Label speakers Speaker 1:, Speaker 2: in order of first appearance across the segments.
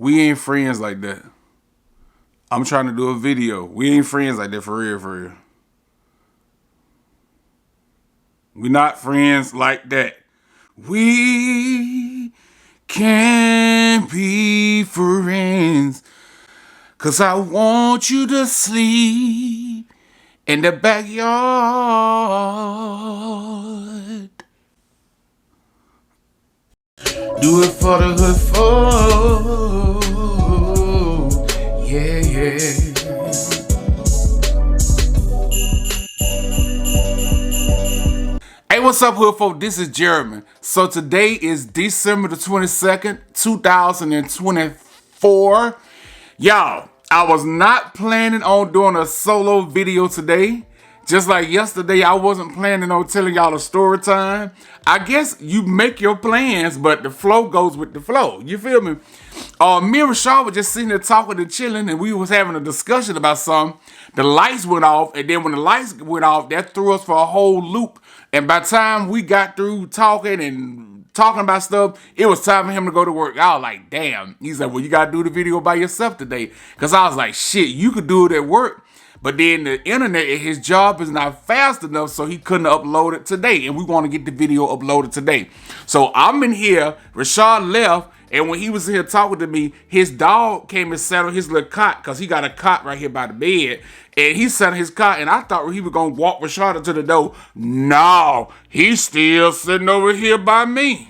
Speaker 1: We ain't friends like that. I'm trying to do a video. We ain't friends like that for real, for real. We not friends like that. We can't be friends, 'cause I want you to sleep in the backyard. Do it for the hood folk. Yeah, yeah. Hey, what's up, hood folk? This is Jeremy. So today is December the 22nd, 2024. Y'all, I was not planning on doing a solo video today. Just like yesterday, I wasn't planning on telling y'all a story time. I guess you make your plans, but the flow goes with the flow. You feel me? Me and Rashaad were just sitting there talking and chilling, and we was having a discussion about something. The lights went off, and then when the lights went off, that threw us for a whole loop. And by the time we got through talking about stuff, it was time for him to go to work. I was like, damn. He's like, well, you got to do the video by yourself today. Because I was like, shit, you could do it at work. But then the internet, his job is not fast enough, so he couldn't upload it today. And we want to get the video uploaded today. So I'm in here. Rashaad left. And when he was here talking to me, his dog came and sat on his little cot, because he got a cot right here by the bed. And he sat on his cot, and I thought he was going to walk Rashaad to the door. No, he's still sitting over here by me.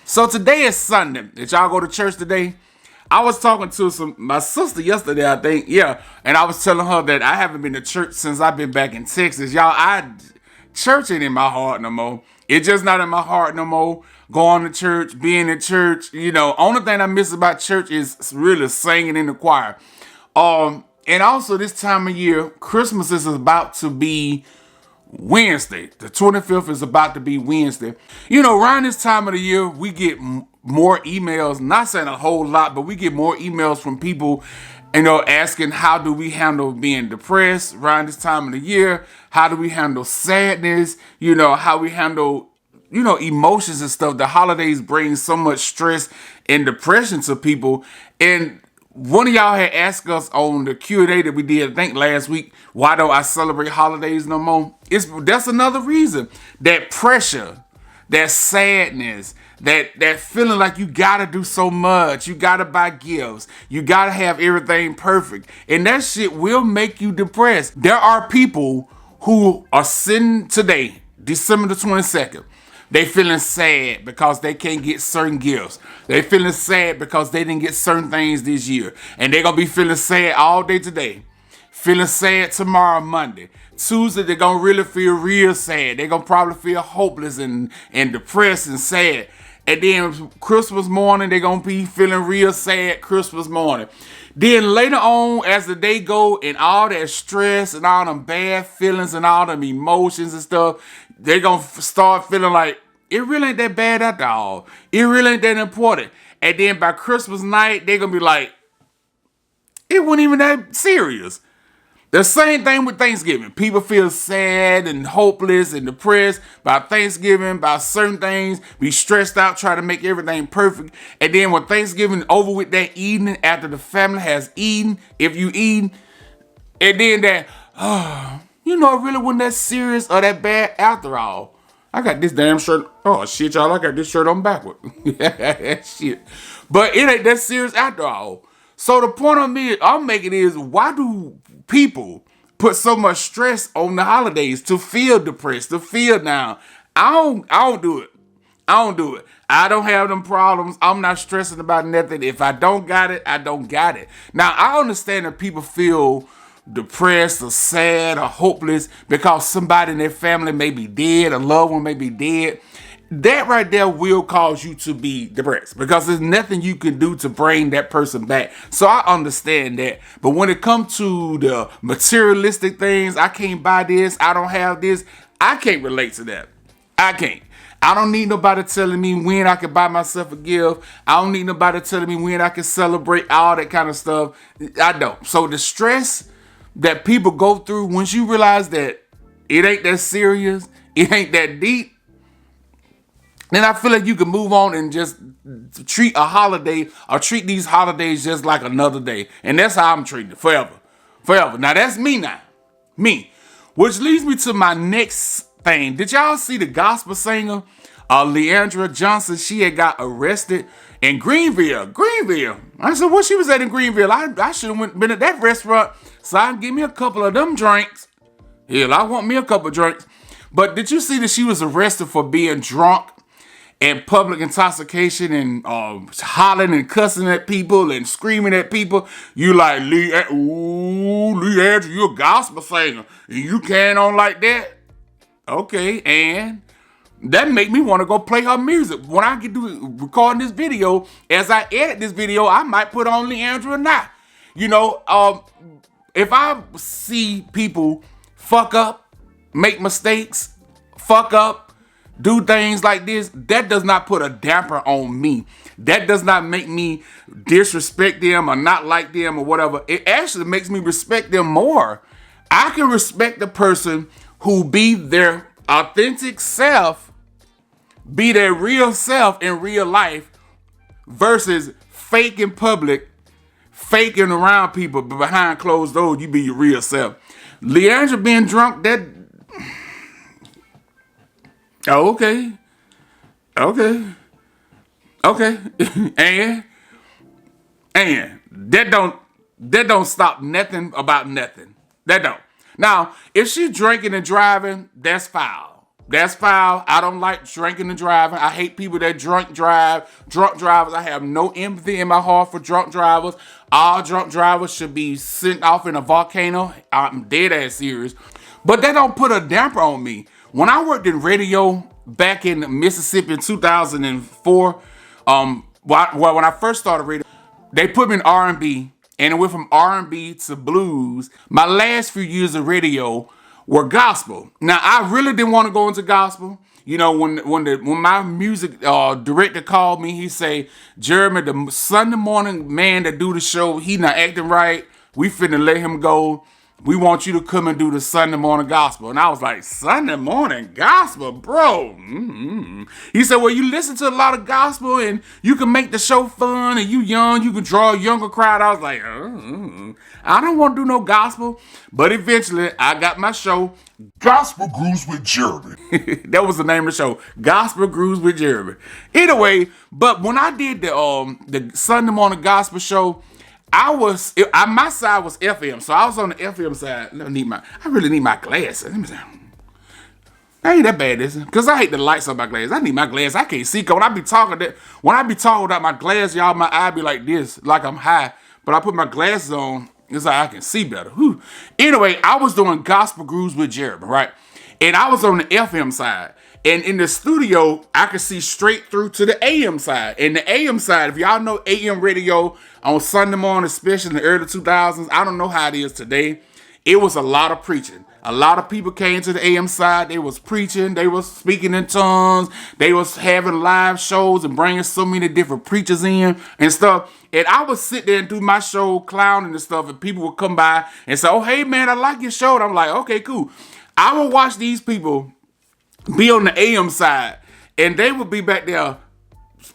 Speaker 1: So today is Sunday. Did y'all go to church today? I was talking to my sister yesterday, I think, yeah, and I was telling her that I haven't been to church since I've been back in Texas. Y'all, church ain't in my heart no more. It's just not in my heart no more. Going to church, being in church, you know, only thing I miss about church is really singing in the choir. And also this time of year, Christmas is about to be Wednesday. The 25th is about to be Wednesday. You know, around this time of the year, we get more emails, not saying a whole lot, but we get more emails from people, you know, asking how do we handle being depressed around this time of the year? How do we handle sadness? You know, how we handle, you know, emotions and stuff. The holidays bring so much stress and depression to people. And one of y'all had asked us on the Q&A that we did, I think last week, why don't I celebrate holidays no more? That's another reason. That pressure, that sadness, that feeling like you gotta do so much, you gotta buy gifts, you gotta have everything perfect, and that shit will make you depressed. There are people who are sitting today, December the 22nd, they feeling sad because they can't get certain gifts. They feeling sad because they didn't get certain things this year, and they're gonna be feeling sad all day today, feeling sad tomorrow, Monday. Tuesday, they're gonna really feel real sad. They're gonna probably feel hopeless and depressed and sad. And then Christmas morning, they're going to be feeling real sad Christmas morning. Then later on, as the day go, and all that stress and all them bad feelings and all them emotions and stuff, they're going to start feeling like, it really ain't that bad after all. It really ain't that important. And then by Christmas night, they're going to be like, it wasn't even that serious. The same thing with Thanksgiving. People feel sad and hopeless and depressed by Thanksgiving, by certain things, be stressed out, try to make everything perfect. And then when Thanksgiving over with, that evening, after the family has eaten, if you eat, and then that, you know, it really wasn't that serious or that bad after all. I got this damn shirt. Oh, shit, y'all, I got this shirt on backward. Shit. But it ain't that serious after all. So the point I'm making is, why do people put so much stress on the holidays to feel depressed, to feel down? I don't do it. I don't do it. I don't have them problems. I'm not stressing about nothing. If I don't got it, I don't got it. Now, I understand that people feel depressed or sad or hopeless because somebody in their family may be dead, a loved one may be dead. That right there will cause you to be depressed because there's nothing you can do to bring that person back. So I understand that. But when it comes to the materialistic things, I can't buy this, I don't have this, I can't relate to that. I can't. I don't need nobody telling me when I can buy myself a gift. I don't need nobody telling me when I can celebrate, all that kind of stuff. I don't. So the stress that people go through, once you realize that it ain't that serious, it ain't that deep, then I feel like you can move on and just treat a holiday or treat these holidays just like another day. And that's how I'm treating it forever. Forever. Now that's me now. Me. Which leads me to my next thing. Did y'all see the gospel singer, Leandra Johnson? She had got arrested in Greenville. I said, what she was at in Greenville? I should have been at that restaurant so I can give me a couple of them drinks. Hell, I want me a couple of drinks. But did you see that she was arrested for being drunk and public intoxication and hollering and cussing at people and screaming at people? You like, Leandra, you a gospel singer and you carrying on like that? Okay, and that make me want to go play her music. When I get to recording this video, as I edit this video, I might put on Leandra or not. You know, if I see people fuck up, make mistakes, fuck up, do things like this, that does not put a damper on me. That does not make me disrespect them or not like them or whatever. It actually makes me respect them more. I can respect the person who be their authentic self, be their real self in real life versus fake in public, faking around people, but behind closed doors, you be your real self. Leandra being drunk, that... Oh, okay. And that don't stop nothing about nothing. That don't. Now, if she's drinking and driving, that's foul. That's foul. I don't like drinking and driving. I hate people that drunk drive. Drunk drivers, I have no empathy in my heart for drunk drivers. All drunk drivers should be sent off in a volcano. I'm dead ass serious. But that don't put a damper on me. When I worked in radio back in Mississippi in 2004, when I first started radio, they put me in R&B, and it went from R&B to blues. My last few years of radio were gospel. Now, I really didn't want to go into gospel. You know, when my music director called me, he say, Jeremy, the Sunday morning man that do the show, he not acting right. We finna let him go. We want you to come and do the Sunday morning gospel. And I was like, Sunday morning gospel, bro? Mm-hmm. He said, well, you listen to a lot of gospel and you can make the show fun and you young, you can draw a younger crowd. I was like, I don't want to do no gospel. But eventually, I got my show, Gospel Grooves with Jeremy. That was the name of the show, Gospel Grooves with Jeremy. Anyway, but when I did the Sunday morning gospel show, my side was FM, so I was on the FM side. I really need my glasses. Let me see. That ain't that bad, is it? Because I hate the lights on my glasses. I need my glasses. I can't see. Cause when I be talking without my glasses, y'all, my eye be like this, like I'm high. But I put my glasses on, it's like I can see better. Whew. Anyway, I was doing Gospel Grooves with Jeremy, right? And I was on the FM side. And in the studio, I could see straight through to the AM side. And the AM side, if y'all know AM radio on Sunday morning, especially in the early 2000s, I don't know how it is today. It was a lot of preaching. A lot of people came to the AM side. They was preaching. They was speaking in tongues. They was having live shows and bringing so many different preachers in and stuff. And I would sit there and do my show, clowning and stuff, and people would come by and say, oh, hey, man, I like your show. And I'm like, okay, cool. I would watch these people be on the AM side, and they would be back there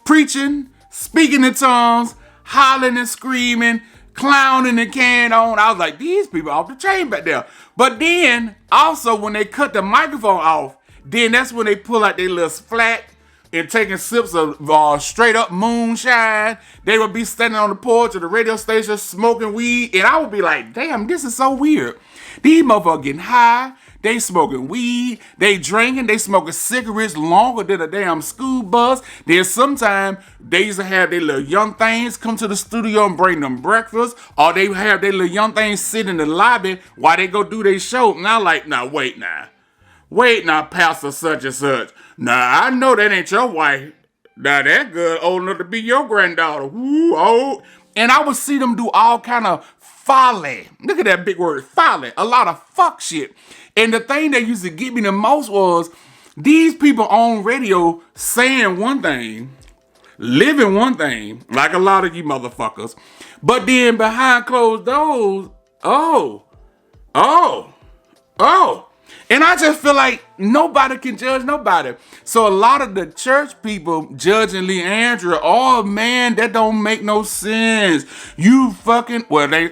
Speaker 1: preaching, speaking in tongues, hollering and screaming, clowning and carrying on. I was like, these people off the chain back there. But then, also, when they cut the microphone off, then that's when they pull out their little flat and taking sips of straight up moonshine. They would be standing on the porch of the radio station smoking weed, and I would be like, damn, this is so weird. These motherfuckers getting high. They smoking weed, they drinking, they smoking cigarettes longer than a damn school bus. Then sometimes they used to have their little young things come to the studio and bring them breakfast, or they have their little young things sit in the lobby while they go do their show. And I'm like, wait now, Pastor such and such. Now, I know that ain't your wife. Now, that girl old enough to be your granddaughter. Woo, oh. And I would see them do all kind of folly. Look at that big word, folly. A lot of fuck shit. And the thing that used to get me the most was these people on radio saying one thing, living one thing, like a lot of you motherfuckers. But then behind closed doors, oh. And I just feel like nobody can judge nobody. So a lot of the church people judging Leandra, oh man, that don't make no sense. You fucking, they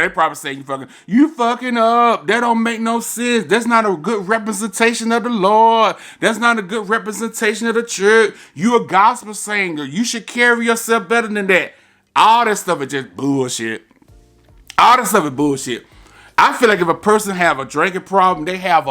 Speaker 1: probably say you fucking up. That don't make no sense. That's not a good representation of the Lord. That's not a good representation of the church. You a gospel singer. You should carry yourself better than that. All that stuff is just bullshit. All that stuff is bullshit. I feel like if a person have a drinking problem, they have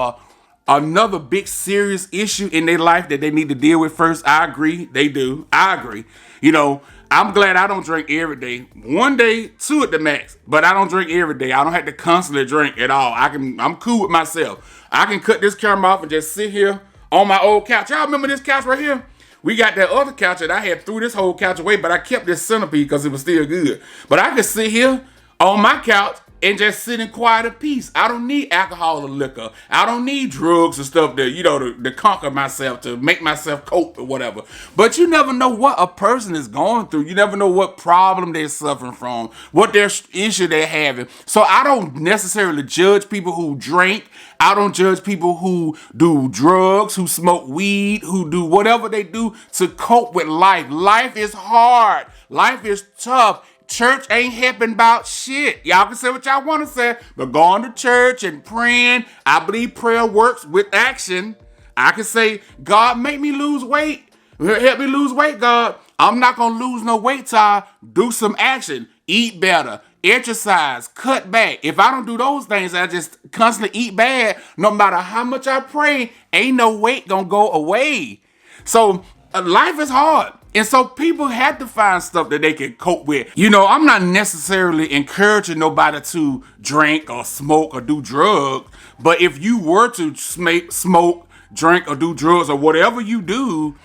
Speaker 1: another big serious issue in their life that they need to deal with first. I agree. They do. I agree. You know, I'm glad I don't drink every day. One day, two at the max. But I don't drink every day. I don't have to constantly drink at all. I'm cool with myself. I can cut this camera off and just sit here on my old couch. Y'all remember this couch right here? We got that other couch that I had threw this whole couch away, but I kept this centerpiece because it was still good. But I could sit here on my couch and just sit in quiet and peace. I don't need alcohol or liquor. I don't need drugs and stuff to conquer myself, to make myself cope or whatever. But you never know what a person is going through. You never know what problem they're suffering from, what their issue they're having. So I don't necessarily judge people who drink. I don't judge people who do drugs, who smoke weed, who do whatever they do to cope with life. Life is hard. Life is tough. Church ain't helping about shit. Y'all can say what y'all want to say, but going to church and praying, I believe prayer works with action. I can say, God, make me lose weight. Help me lose weight, God. I'm not going to lose no weight till I do some action. Eat better, exercise, cut back. If I don't do those things, I just constantly eat bad. No matter how much I pray, ain't no weight going to go away. So life is hard. And so people have to find stuff that they can cope with. You know, I'm not necessarily encouraging nobody to drink or smoke or do drugs. But if you were to smoke, drink, or do drugs or whatever you do,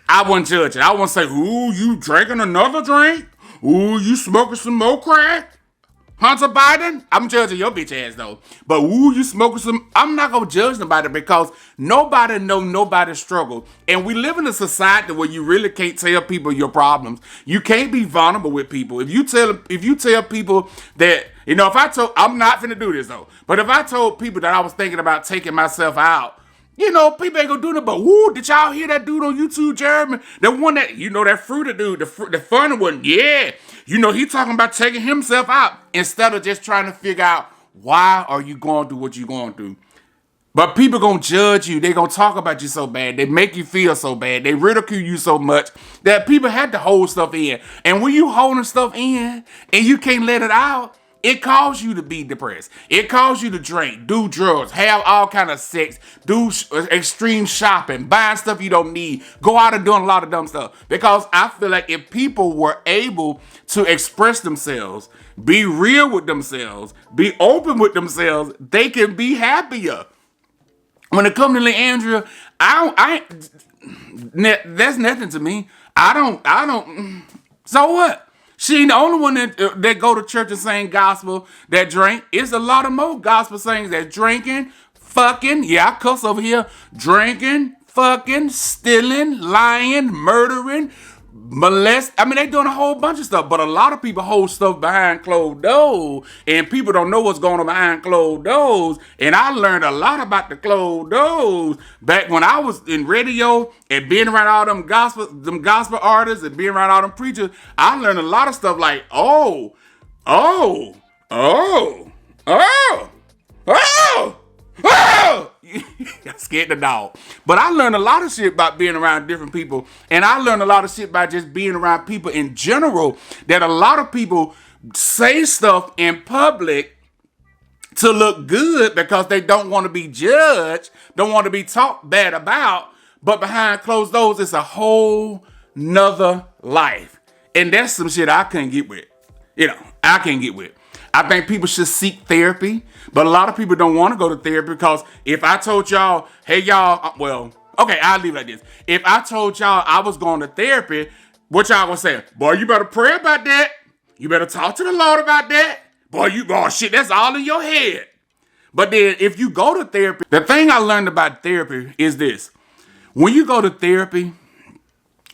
Speaker 1: I wouldn't judge it. I wouldn't say, ooh, you drinking another drink? Ooh, you smoking some more crack? Hunter Biden? I'm judging your bitch ass though. But ooh, you smoking some... I'm not going to judge nobody because nobody know nobody's struggle. And we live in a society where you really can't tell people your problems. You can't be vulnerable with people. If you tell people that... You know, I'm not finna do this though. But if I told people that I was thinking about taking myself out, you know, people ain't gonna do that, but woo, did y'all hear that dude on YouTube, Jeremy? The one that, you know, that fruity dude, the funny one, yeah. You know, he talking about taking himself out instead of just trying to figure out why are you going through what you going through. But people gonna judge you. They gonna talk about you so bad. They make you feel so bad. They ridicule you so much that people had to hold stuff in. And when you holding stuff in and you can't let it out, it causes you to be depressed. It causes you to drink, do drugs, have all kind of sex, do extreme shopping, buying stuff you don't need, go out and doing a lot of dumb stuff. Because I feel like if people were able to express themselves, be real with themselves, be open with themselves, they can be happier. When it comes to Andria, that's nothing to me. I don't. So what? She ain't the only one that go to church and sing gospel that drink. It's a lot of more gospel singers that drinking, fucking, yeah, I cuss over here, drinking, fucking, stealing, lying, murdering, molest. I mean, they doing a whole bunch of stuff, but a lot of people hold stuff behind closed doors, and people don't know what's going on behind closed doors. And I learned a lot about the closed doors back when I was in radio and being around all them gospel artists and being around all them preachers. I learned a lot of stuff like, oh. I scared the dog. But I learned a lot of shit about being around different people. And I learned a lot of shit by just being around people in general. That a lot of people say stuff in public to look good because they don't want to be judged, don't want to be talked bad about. But behind closed doors, it's a whole nother life. And that's some shit I couldn't get with. You know, I can't get with. I think people should seek therapy, but a lot of people don't want to go to therapy because if I told y'all, hey y'all, well, okay, I'll leave it like this. If I told y'all I was going to therapy, what y'all gonna say? Boy, you better pray about that. You better talk to the Lord about that. Boy, shit, that's all in your head. But then if you go to therapy, the thing I learned about therapy is this. When you go to therapy,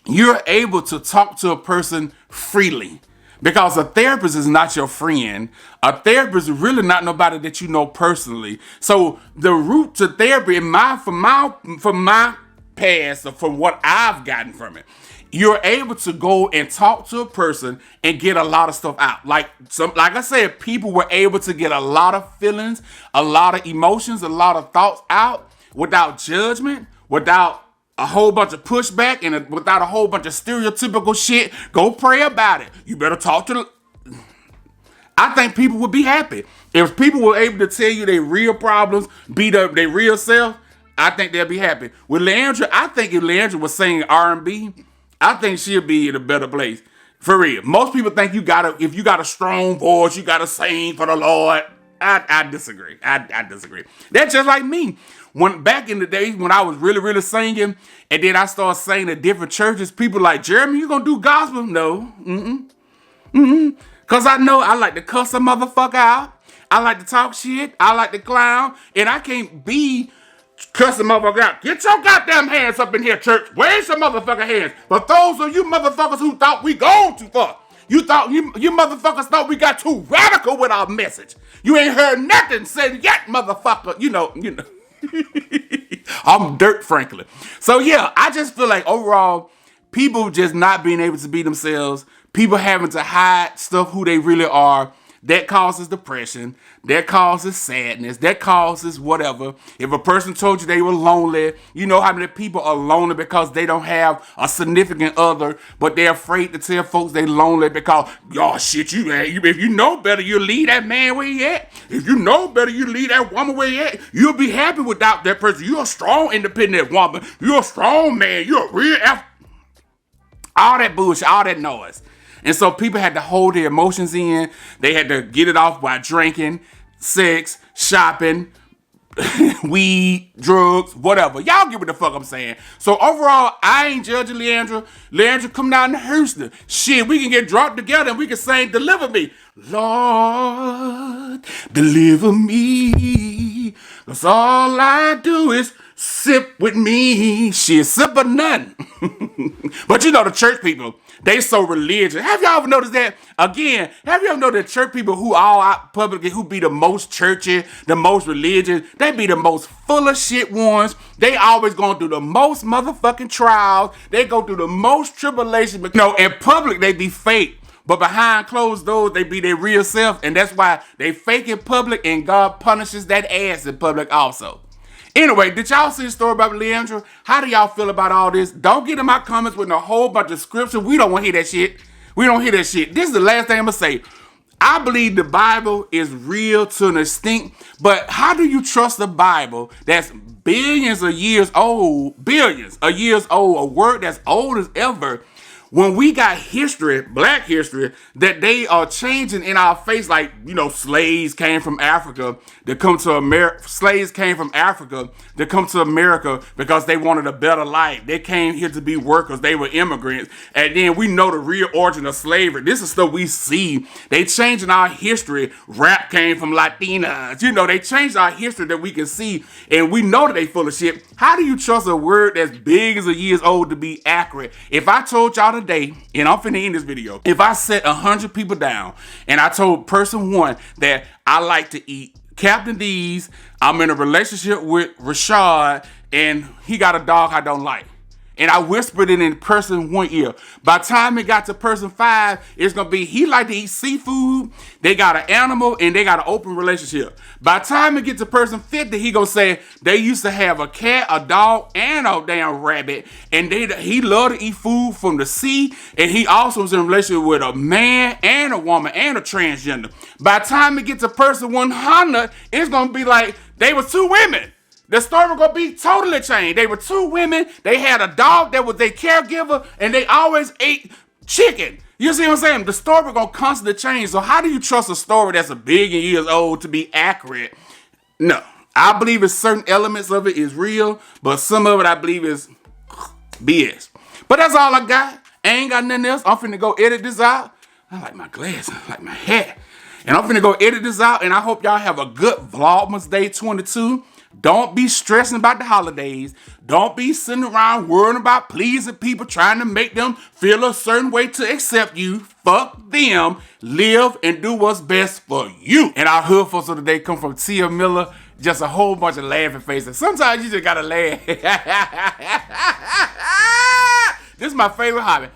Speaker 1: you're able to talk to a person freely. Because a therapist is not your friend. A therapist is really not nobody that you know personally. So the route to therapy, from my past, or from what I've gotten from it, you're able to go and talk to a person and get a lot of stuff out. Like I said, people were able to get a lot of feelings, a lot of emotions, a lot of thoughts out without judgment, without a whole bunch of pushback, and without a whole bunch of stereotypical shit. Go pray about it. You better talk to I think people would be happy. If people were able to tell you their real problems, beat up their real self, I think they'll be happy. With Leandra, I think if Leandra was singing R&B, I think she'll be in a better place. For real. Most people think if you got a strong voice, you gotta sing for the Lord. I disagree. I disagree. That's just like me. When back in the days when I was really, really singing, and then I started singing at different churches, people like, Jeremy, you gonna do gospel? No. Cause I know I like to cuss a motherfucker out. I like to talk shit. I like to clown. And I can't be cussing motherfucker out. Get your goddamn hands up in here, church. Where's your motherfucking hands? But those of you motherfuckers who thought we gone too far. You motherfuckers thought we got too radical with our message. You ain't heard nothing said yet, motherfucker. You know. I'm dirt, frankly. So yeah, I just feel like overall, people just not being able to be themselves, people having to hide stuff who they really are, that causes depression, that causes sadness, that causes whatever. If a person told you they were lonely, you know how many people are lonely because they don't have a significant other, but they're afraid to tell folks they lonely because, y'all shit, if you know better, you leave that man where he at. If you know better, you leave that woman where he at. You'll be happy without that person. You're a strong, independent woman. You're a strong man. You're a real all that bullshit, all that noise. And so people had to hold their emotions in. They had to get it off by drinking, sex, shopping, weed, drugs, whatever. Y'all get what the fuck I'm saying. So overall, I ain't judging Leandra. Leandra, come down to Houston. Shit, we can get drunk together and we can sing Deliver Me. Lord, deliver me. Cause all I do is sip with me. Shit, sip or none. But you know the church people, they so religious. Have y'all ever noticed that? Again, have you ever noticed the church people who all out publicly, who be the most churchy, the most religious, they be the most full of shit ones. They always going through the most motherfucking trials. They go through the most tribulation. But, in public, they be fake. But behind closed doors, they be their real self. And that's why they fake in public and God punishes that ass in public also. Anyway, did y'all see the story about Leandra? How do y'all feel about all this? Don't get in my comments with a whole bunch of scripture. We don't want to hear that shit. We don't hear that shit. This is the last thing I'm going to say. I believe the Bible is real to an extent, but how do you trust the Bible that's billions of years old, a word that's old as ever, when we got history, black history, that they are changing in our face, like, slaves came from Africa to come to America. Slaves came from Africa to come to America because they wanted a better life. They came here to be workers. They were immigrants. And then we know the real origin of slavery. This is stuff we see. They changing our history. Rap came from Latinas. They changed our history that we can see. And we know that they full of shit. How do you trust a word that's billions of years old to be accurate? If I told y'all today, and I'm finna end this video, if I set 100 people down and I told person one that I like to eat Captain D's, I'm in a relationship with Rashaad, and he got a dog I don't like, and I whispered it in person one ear. By the time it got to person 5, it's gonna be he like to eat seafood, they got an animal, and they got an open relationship. By the time it gets to person 50, he gonna say they used to have a cat, a dog, and a damn rabbit, and he loved to eat food from the sea, and he also was in a relationship with a man and a woman and a transgender. By the time it gets to person 100, it's gonna be like they were 2 women. The story was going to be totally changed. They were 2 women. They had a dog that was their caregiver, and they always ate chicken. You see what I'm saying? The story was going to constantly change. So how do you trust a story that's a billion years old to be accurate? No. I believe it's certain elements of it is real, but some of it I believe is BS. But that's all I got. I ain't got nothing else. I'm finna go edit this out. I like my glasses. I like my hat. And I'm finna go edit this out, and I hope y'all have a good Vlogmas Day 22. Don't be stressing about the holidays. Don't be sitting around worrying about pleasing people, trying to make them feel a certain way to accept you. Fuck them. Live and do what's best for you. And our hood folks of the day come from Tia Miller. Just a whole bunch of laughing faces. Sometimes you just gotta laugh. This is my favorite hobby.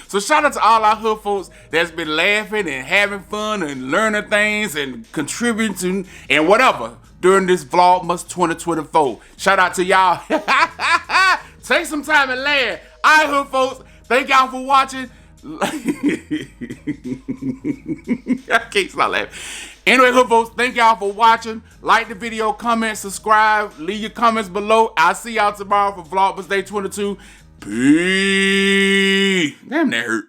Speaker 1: So shout out to all our hood folks that's been laughing and having fun and learning things and contributing and whatever during this Vlogmas 2024. Shout out to y'all. Take some time and laugh. All right, hood folks. Thank y'all for watching. I can't stop laughing. Anyway, hood folks, thank y'all for watching. Like the video, comment, subscribe, leave your comments below. I'll see y'all tomorrow for Vlogmas Day 22. Peace. Damn, that hurt.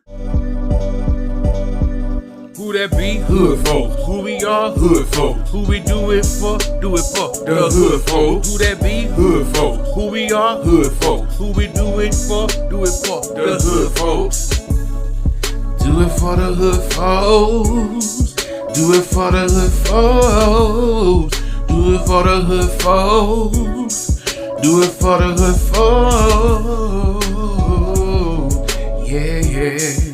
Speaker 1: Who that be? Hood folks. Who we are? Hood folks. Who we do it for? Do it for the hood folks. Who that be? Hood folks. Who we are? Hood folks. Who we do it for? Do it for the hood folks. Do it for the hood folks. Do it for the hood folks. Do it for the hood folks. Do it for the hood folks. Yeah, yeah.